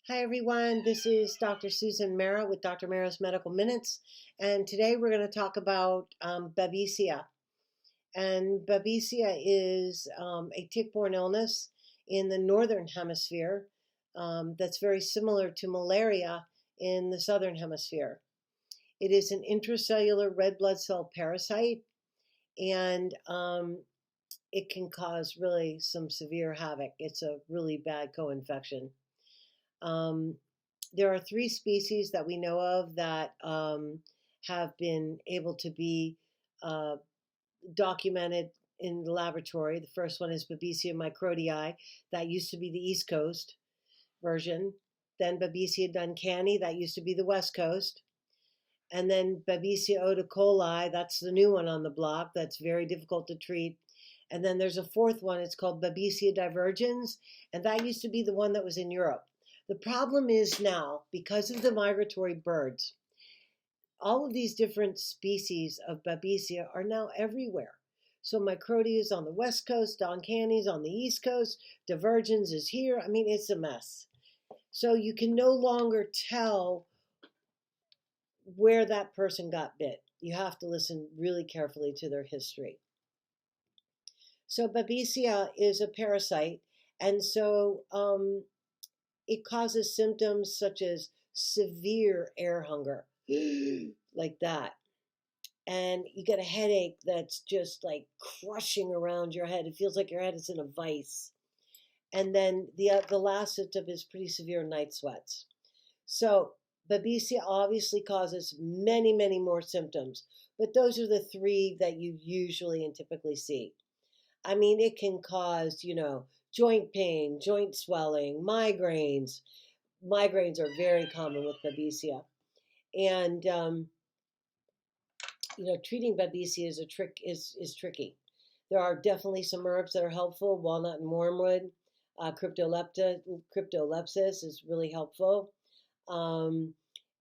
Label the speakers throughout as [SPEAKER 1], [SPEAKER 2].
[SPEAKER 1] Hi everyone, this is Dr. Susan Marra with Dr. Marra's Medical Minutes, and today we're going to talk about Babesia. And Babesia is a tick-borne illness in the northern hemisphere that's very similar to malaria in the southern hemisphere. It is an intracellular red blood cell parasite, and it can cause really some severe havoc. It's a really bad co-infection. Um, there are three species that we know of that have been able to be uh, documented in the laboratory. The first one is Babesia microti. That used to be the East Coast version. Then Babesia duncani. That used to be the West Coast. And then Babesia odocoilei. That's the new one on the block. That's very difficult to treat. And then there's a fourth one. It's called Babesia divergens. And that used to be the one that was in Europe. The problem is now, because of the migratory birds, all of these different species of Babesia are now everywhere. So microti is on the West Coast, duncani is on the East Coast, divergens is here. I mean, it's a mess. So you can no longer tell where that person got bit. You have to listen really carefully to their history. So Babesia is a parasite, and so it causes symptoms such as severe air hunger, like that. And you get a headache that's just like crushing around your head. It feels like your head is in a vice. And then the last symptom is pretty severe night sweats. So Babesia obviously causes many, many more symptoms, but those are the three that you usually and typically see. I mean, it can cause, joint pain, joint swelling, migraines. Migraines are very common with Babesia. And, treating Babesia is tricky. There are definitely some herbs that are helpful. Walnut and wormwood. Cryptolepis is really helpful. Um,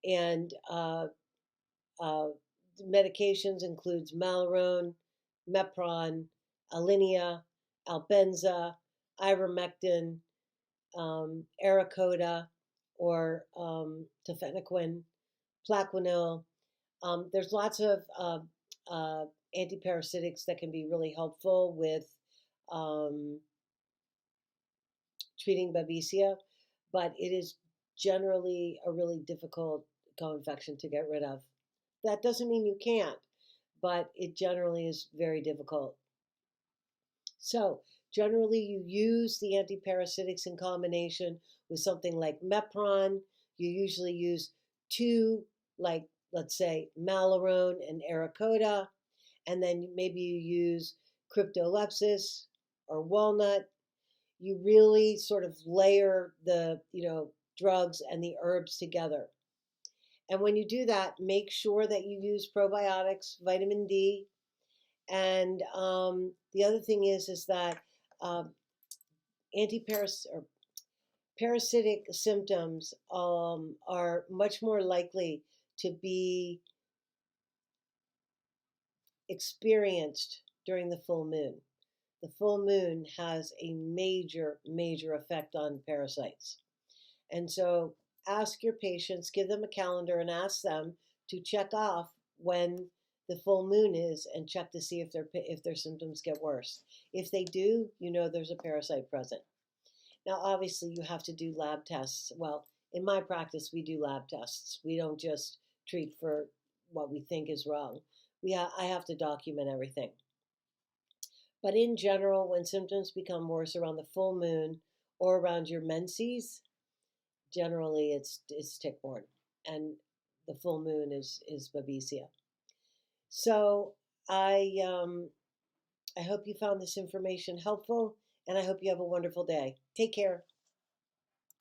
[SPEAKER 1] and uh, medications includes Malarone, Mepron, Alinia, Albenza, ivermectin, Ericoda, or tefenaquine, Plaquenil. There's lots of antiparasitics that can be really helpful with um, treating Babesia, but it is generally a really difficult co-infection to get rid of. That doesn't mean you can't, but it generally is very difficult. So generally you use the antiparasitics in combination with something like Mepron. You usually use two, like let's say Malarone and Ericoda, and then maybe you use Cryptolepis or walnut. You really sort of layer the, drugs and the herbs together. And when you do that, make sure that you use probiotics, vitamin D, and the other thing is that um, or parasitic symptoms are much more likely to be experienced during the full moon. The full moon has a major, major effect on parasites. And so ask your patients, give them a calendar and ask them to check off when the full moon is and check to see if their symptoms get worse. If they do, there's a parasite present. Now, obviously, you have to do lab tests. Well, in my practice, we do lab tests. We don't just treat for what we think is wrong. I have to document everything. But in general, when symptoms become worse around the full moon or around your menses, generally it's tick-borne, and the full moon is Babesia. So I hope you found this information helpful, and I hope you have a wonderful day. Take care.